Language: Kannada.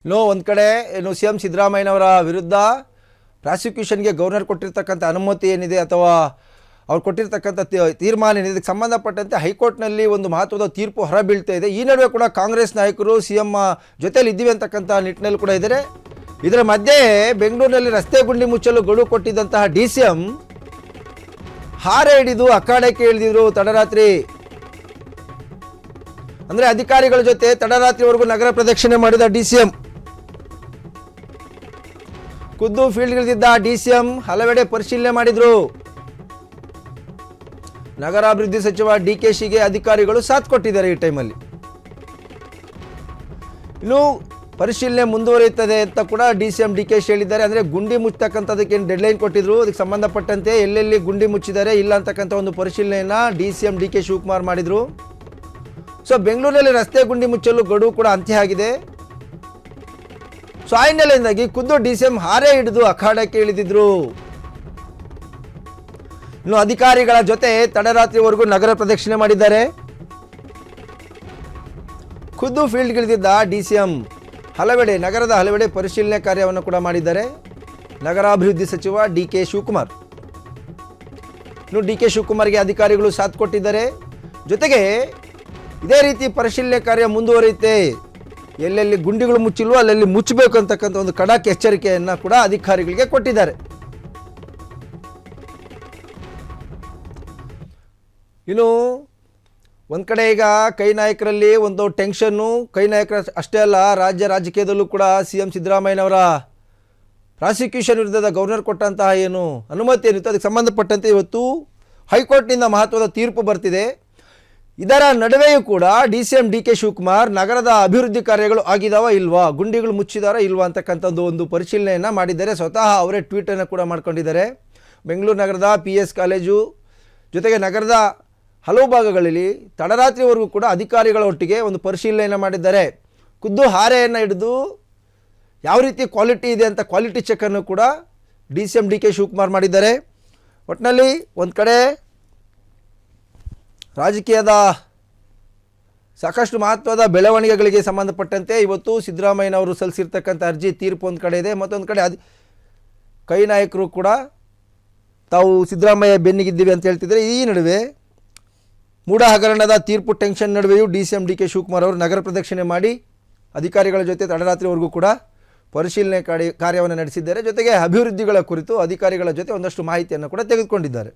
ಒಂದು ಕಡೆ ಏನು ಸಿ ಎಂ ಸಿದ್ದರಾಮಯ್ಯನವರ ವಿರುದ್ಧ ಪ್ರಾಸಿಕ್ಯೂಷನ್ಗೆ ಗವರ್ನರ್ ಕೊಟ್ಟಿರ್ತಕ್ಕಂಥ ಅನುಮತಿ ಏನಿದೆ ಅಥವಾ ಅವ್ರು ಕೊಟ್ಟಿರ್ತಕ್ಕಂಥ ತೀರ್ಮಾನ ಏನಿದೆ ಇದಕ್ಕೆ ಸಂಬಂಧಪಟ್ಟಂತೆ ಹೈಕೋರ್ಟ್ನಲ್ಲಿ ಒಂದು ಮಹತ್ವದ ತೀರ್ಪು ಹೊರಬೀಳ್ತಾ ಇದೆ. ಈ ನಡುವೆ ಕೂಡ ಕಾಂಗ್ರೆಸ್ ನಾಯಕರು ಸಿ ಎಂ ಜೊತೆಯಲ್ಲಿ ಇದ್ದೀವಿ ಅಂತಕ್ಕಂಥ ನಿಟ್ಟಿನಲ್ಲಿ ಕೂಡ ಇದ್ದಾರೆ. ಇದರ ಮಧ್ಯೆ ಬೆಂಗಳೂರಿನಲ್ಲಿ ರಸ್ತೆ ಗುಂಡಿ ಮುಚ್ಚಲು ಗಡುವು ಕೊಟ್ಟಿದ್ದಂತಹ ಡಿ ಸಿ ಎಂ ಹಾರೆ ಹಿಡಿದು ಅಖಾಡಕ್ಕೆ ಇಳಿದಿದ್ರು. ತಡರಾತ್ರಿ ಅಂದರೆ ಅಧಿಕಾರಿಗಳ ಜೊತೆ ತಡರಾತ್ರಿವರೆಗೂ ನಗರ ಪ್ರದಕ್ಷಿಣೆ ಮಾಡಿದ ಡಿ ಸಿ ಎಂ, ಖುದ್ದು ಫೀಲ್ಡ್ಗಿಳಿದಿದ್ದ ಡಿ ಸಿ ಎಂ ಹಲವೆಡೆ ಪರಿಶೀಲನೆ ಮಾಡಿದ್ರು. ನಗರಾಭಿವೃದ್ಧಿ ಸಚಿವ ಡಿ ಕೆ ಶಿಗೆ ಅಧಿಕಾರಿಗಳು ಸಾಥ್ ಕೊಟ್ಟಿದ್ದಾರೆ. ಈ ಟೈಮಲ್ಲಿ ಇನ್ನು ಪರಿಶೀಲನೆ ಮುಂದುವರಿಯುತ್ತದೆ ಅಂತ ಕೂಡ D C M D K she ಹೇಳಿದ್ದಾರೆ. ಅಂದರೆ ಗುಂಡಿ ಮುಚ್ಚತಕ್ಕಂಥದಕ್ಕೆ ಏನು ಡೆಡ್ಲೈನ್ ಕೊಟ್ಟಿದ್ರು, ಅದಕ್ಕೆ ಸಂಬಂಧಪಟ್ಟಂತೆ ಎಲ್ಲೆಲ್ಲಿ ಗುಂಡಿ ಮುಚ್ಚಿದ್ದಾರೆ ಇಲ್ಲ ಅಂತಕ್ಕಂಥ ಒಂದು ಪರಿಶೀಲನೆಯನ್ನು D C M D K Shivakumar ಮಾಡಿದರು. ಸೊ ಬೆಂಗಳೂರಿನಲ್ಲಿ ರಸ್ತೆ ಗುಂಡಿ ಮುಚ್ಚಲು ಗಡುವು ಕೂಡ ಅಂತ್ಯ ಆಗಿದೆ. ಸೊ ಆ ಹಿನ್ನೆಲೆಯಿಂದಾಗಿ ಖುದ್ದು ಡಿ ಸಿ ಎಂ ಹಾರೆ ಹಿಡಿದು ಅಖಾಡಕ್ಕೆ ಇಳಿದಿದ್ರು. ಇನ್ನು ಅಧಿಕಾರಿಗಳ ಜೊತೆ ತಡರಾತ್ರಿವರೆಗೂ ನಗರ ಪ್ರದಕ್ಷಿಣೆ ಮಾಡಿದ್ದಾರೆ. ಖುದ್ದು ಫೀಲ್ಡ್ಗಿಳಿದಿದ್ದ ಡಿ ಸಿ ಎಂ ನಗರದ ಹಲವೆಡೆ ಪರಿಶೀಲನೆ ಕಾರ್ಯವನ್ನು ಕೂಡ ಮಾಡಿದ್ದಾರೆ. ನಗರಾಭಿವೃದ್ಧಿ ಸಚಿವ ಡಿ ಕೆ ಶಿವಕುಮಾರ್, ಇನ್ನು ಡಿ ಕೆ ಶಿವಕುಮಾರ್ಗೆ ಅಧಿಕಾರಿಗಳು ಸಾಥ್ ಕೊಟ್ಟಿದ್ದಾರೆ. ಜೊತೆಗೆ ಇದೇ ರೀತಿ ಪರಿಶೀಲನೆ ಕಾರ್ಯ ಮುಂದುವರಿಯುತ್ತೆ, ಎಲ್ಲೆಲ್ಲಿ ಗುಂಡಿಗಳು ಮುಚ್ಚಿಲ್ವೋ ಅಲ್ಲೆಲ್ಲಿ ಮುಚ್ಚಬೇಕು ಅಂತಕ್ಕಂಥ ಒಂದು ಖಡಕ್ ಎಚ್ಚರಿಕೆಯನ್ನು ಕೂಡ ಅಧಿಕಾರಿಗಳಿಗೆ ಕೊಟ್ಟಿದ್ದಾರೆ. ಇನ್ನು ಒಂದು ಕಡೆ ಈಗ ಕೈ ನಾಯಕರಲ್ಲಿ ಒಂದು ಟೆನ್ಷನ್ನು, ಕೈ ನಾಯಕರ ಅಷ್ಟೇ ಅಲ್ಲ ರಾಜ್ಯ ರಾಜಕೀಯದಲ್ಲೂ ಕೂಡ ಸಿ ಎಂ ಸಿದ್ದರಾಮಯ್ಯನವರ ಪ್ರಾಸಿಕ್ಯೂಷನ್ ವಿರುದ್ಧದ ಗವರ್ನರ್ ಕೊಟ್ಟಂತಹ ಏನು ಅನುಮತಿ ಏನಿತ್ತು ಅದಕ್ಕೆ ಸಂಬಂಧಪಟ್ಟಂತೆ ಇವತ್ತು ಹೈಕೋರ್ಟ್ನಿಂದ ಮಹತ್ವದ ತೀರ್ಪು ಬರ್ತಿದೆ. ಇದರ ನಡುವೆಯೂ ಕೂಡ D C M D K Shivakumar ನಗರದ ಅಭಿವೃದ್ಧಿ ಕಾರ್ಯಗಳು ಆಗಿದಾವ ಇಲ್ವಾ, ಗುಂಡಿಗಳು ಮುಚ್ಚಿದಾರ ಇಲ್ವಾ ಅಂತಕ್ಕಂಥದ್ದು ಒಂದು ಪರಿಶೀಲನೆಯನ್ನು ಮಾಡಿದ್ದಾರೆ. ಸ್ವತಃ ಅವರೇ ಟ್ವೀಟನ್ನು ಕೂಡ ಮಾಡ್ಕೊಂಡಿದ್ದಾರೆ. ಬೆಂಗಳೂರು ನಗರದ ಪಿ ಎಸ್ ಕಾಲೇಜು ಜೊತೆಗೆ ನಗರದ ಹಲವು ಭಾಗಗಳಲ್ಲಿ ತಡರಾತ್ರಿವರೆಗೂ ಕೂಡ ಅಧಿಕಾರಿಗಳ ಒಟ್ಟಿಗೆ ಒಂದು ಪರಿಶೀಲನೆಯನ್ನು ಮಾಡಿದ್ದಾರೆ. ಖುದ್ದು ಹಾರೆಯನ್ನು ಹಿಡಿದು ಯಾವ ರೀತಿ ಕ್ವಾಲಿಟಿ ಇದೆ ಅಂತ ಕ್ವಾಲಿಟಿ ಚೆಕ್ಕನ್ನು ಕೂಡ D C M D K Shivakumar ಮಾಡಿದ್ದಾರೆ. ಒಟ್ಟಿನಲ್ಲಿ ಒಂದು ಕಡೆ ರಾಜಕೀಯದ ಸಾಕಷ್ಟು ಮಹತ್ವದ ಬೆಳವಣಿಗೆಗಳಿಗೆ ಸಂಬಂಧಪಟ್ಟಂತೆ ಇವತ್ತು ಸಿದ್ದರಾಮಯ್ಯನವರು ಸಲ್ಲಿಸಿರ್ತಕ್ಕಂಥ ಅರ್ಜಿ ತೀರ್ಪು ಒಂದು ಕಡೆ ಇದೆ. ಮತ್ತೊಂದು ಕಡೆ ಕೈ ನಾಯಕರು ಕೂಡ ತಾವು ಸಿದ್ದರಾಮಯ್ಯ ಬೆನ್ನಿಗಿದ್ದೀವಿ ಅಂತ ಹೇಳ್ತಿದ್ದಾರೆ. ಈ ನಡುವೆ ಮೂಡ ಹಗರಣದ ತೀರ್ಪು ಟೆನ್ಷನ್ ನಡುವೆಯೂ D C M D K Shivakumar ಅವರು ನಗರ ಪ್ರದಕ್ಷಿಣೆ ಮಾಡಿ ಅಧಿಕಾರಿಗಳ ಜೊತೆ ತಡರಾತ್ರಿವರೆಗೂ ಕೂಡ ಪರಿಶೀಲನೆ ಕಾರ್ಯವನ್ನು ನಡೆಸಿದ್ದಾರೆ. ಜೊತೆಗೆ ಅಭಿವೃದ್ಧಿಗಳ ಕುರಿತು ಅಧಿಕಾರಿಗಳ ಜೊತೆ ಒಂದಷ್ಟು ಮಾಹಿತಿಯನ್ನು ಕೂಡ ತೆಗೆದುಕೊಂಡಿದ್ದಾರೆ.